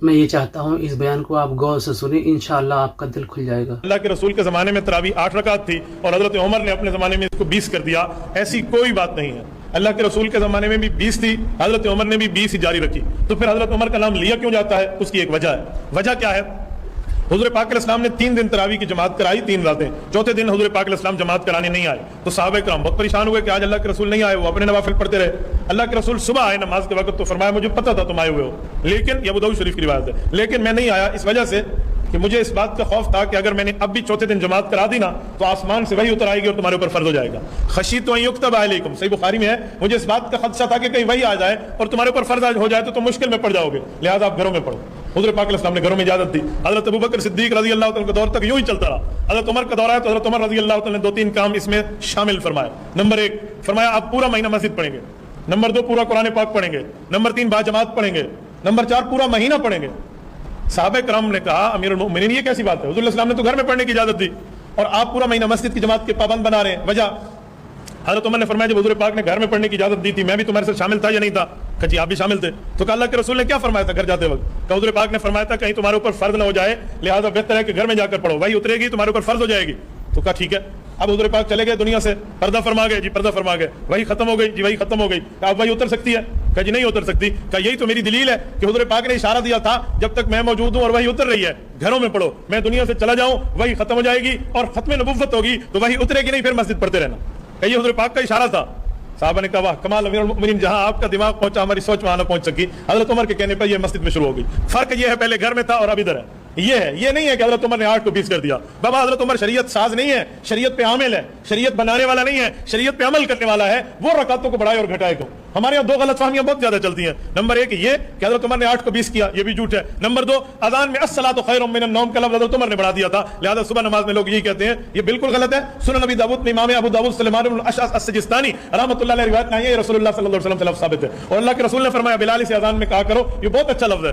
میں یہ چاہتا ہوں اس بیان کو آپ غور سے سنیں، انشاءاللہ آپ کا دل کھل جائے گا۔ اللہ کے رسول کے زمانے میں تراویح 8 رکعت تھی اور حضرت عمر نے اپنے زمانے میں اس کو 20 کر دیا، ایسی کوئی بات نہیں ہے۔ اللہ کے رسول کے زمانے میں بھی 20 تھی، حضرت عمر نے بھی 20 ہی جاری رکھی، تو پھر حضرت عمر کا نام لیا کیوں جاتا ہے؟ اس کی ایک وجہ ہے۔ وجہ کیا ہے؟ حضور پاک علیہ السلام نے 3 دن تراویح کی جماعت کرائی، 3 راتیں، چوتھے دن حضور پاک علیہ السلام جماعت کرانے نہیں آئے، تو صحابہ کرام بہت پریشان ہوئے کہ آج اللہ کے رسول نہیں آئے، وہ اپنے نوافل پڑھتے رہے۔ اللہ کے رسول صبح آئے نماز کے وقت، تو فرمایا مجھے پتہ تھا تم آئے ہوئے ہو، لیکن یہ ابو داؤد شریف کی روایت ہے، لیکن میں نہیں آیا اس وجہ سے کہ مجھے اس بات کا خوف تھا کہ اگر میں نے اب بھی چوتھے دن جماعت کرا دی نا تو آسمان سے وہی اتر آئے گی اور تمہارے اوپر فرض ہو جائے گا۔ خشیت ان یکتب علیکم، صحیح بخاری میں ہے، مجھے اس بات کا خدشہ تھا کہ کہیں وہی آ جائے اور تمہارے اوپر فرض ہو جائے تو تم مشکل میں پڑ جاؤ گے، لہٰذا آپ گھروں میں پڑھو۔ حضور پاک علیہ السلام نے گھروں میں اجازت دی۔ حضرت ابوبکر صدیق رضی اللہ عنہ کے دور تک یوں ہی چلتا رہا۔ حضرت عمر کا دور ہے تو حضرت عمر رضی اللہ عنہ نے 2-3 کام اس میں شامل فرمایا۔ نمبر 1 فرمایا آپ پورا مہینہ مسجد پڑھیں گے، نمبر 2 پورا قرآن پاک پڑھیں گے، نمبر 3 با جماعت پڑھیں گے، نمبر 4 پورا مہینہ پڑھیں گے۔ صحابہ کرام نے کہا امیر المؤمنین یہ کیسی بات ہے؟ حضور علیہ السلام نے تو گھر میں پڑھنے کی اجازت دی اور آپ پورا مہینہ مسجد کی جماعت کے پابند بنا رہے ہیں، وجہ؟ حضرت عمر نے فرمایا جب حضور پاک نے گھر میں پڑھنے کی اجازت دی تھی میں بھی تمہارے ساتھ شامل تھا یا نہیں تھا؟ کہ جی آپ بھی شامل تھے۔ تو کہا اللہ کے رسول نے کیا فرمایا تھا گھر جاتے وقت؟ کہ حضور پاک نے فرمایا تھا کہیں تمہارے اوپر فرض نہ ہو جائے، لہٰذا بہتر ہے کہ گھر میں جا کر پڑھو، وہی اترے گی تمہارے اوپر فرض ہو جائے گی۔ تو کہا ٹھیک ہے۔ اب حضور پاک چلے گئے دنیا سے، پردہ فرما گئے، جی پردہ فرما گئے، وہی ختم ہو گئی، جی وہی ختم ہو گئی۔ اب وہی اتر سکتی ہے؟ کہ جی نہیں اتر سکتی۔ کہ یہی تو میری دلیل ہے کہ حضور پاک نے اشارہ دیا تھا جب تک میں موجود ہوں اور وہی اتر رہی ہے گھروں میں پڑھو، میں دنیا سے چلا جاؤں وہی ختم ہو جائے گی اور ختم نبوت ہوگی تو وہی اترے گی نہیں، پھر مسجد پڑھتے رہنا۔ کہ یہ حضور پاک کا اشارہ تھا۔ صحابہ نے کہا واہ کمال امیر المؤمنین، جہاں آپ کا دماغ پہنچا ہماری سوچ وہاں نہ پہنچ سکی۔ حضرت عمر کے کہنے پر یہ مسجد میں شروع ہو گئی۔ فرق یہ ہے پہلے گھر میں تھا اور اب ادھر ہے، یہ ہے، یہ نہیں ہے کہ حضرت عمر نے 8 کو 20 کر دیا۔ بابا حضرت عمر شریعت ساز نہیں ہے، شریعت پہ عامل ہے، شریعت بنانے والا نہیں ہے، شریعت پہ عمل کرنے والا ہے۔ وہ رکعتوں کو بڑھائے اور گھٹائے کیوں؟ ہمارے یہاں 2 غلط فہمیاں بہت زیادہ چلتی ہیں۔ نمبر 1 یہ کہ حضرت عمر نے 8 کو 20 کیا، یہ بھی جھوٹ ہے۔ نمبر 2 اذان میں الصلاۃ خیر من النوم کا لفظ حضرت عمر نے بڑھا دیا تھا، لہذا صبح نماز میں لوگ یہی کہتے ہیں، یہ بالکل غلط ہے۔ سنن نبی داؤد میں امام ابو داؤد سلیمان بن الاشعث السجستانی رحمۃ اللہ علیہ روایت نہیں ہے، یہ رسول اللہ صلی اللہ علیہ وسلم سے لفظ ثابت ہے، اور اللہ کے رسول نے فرمایا بلال سے اذان میں کہا کرو، یہ بہت اچھا لفظ ہے۔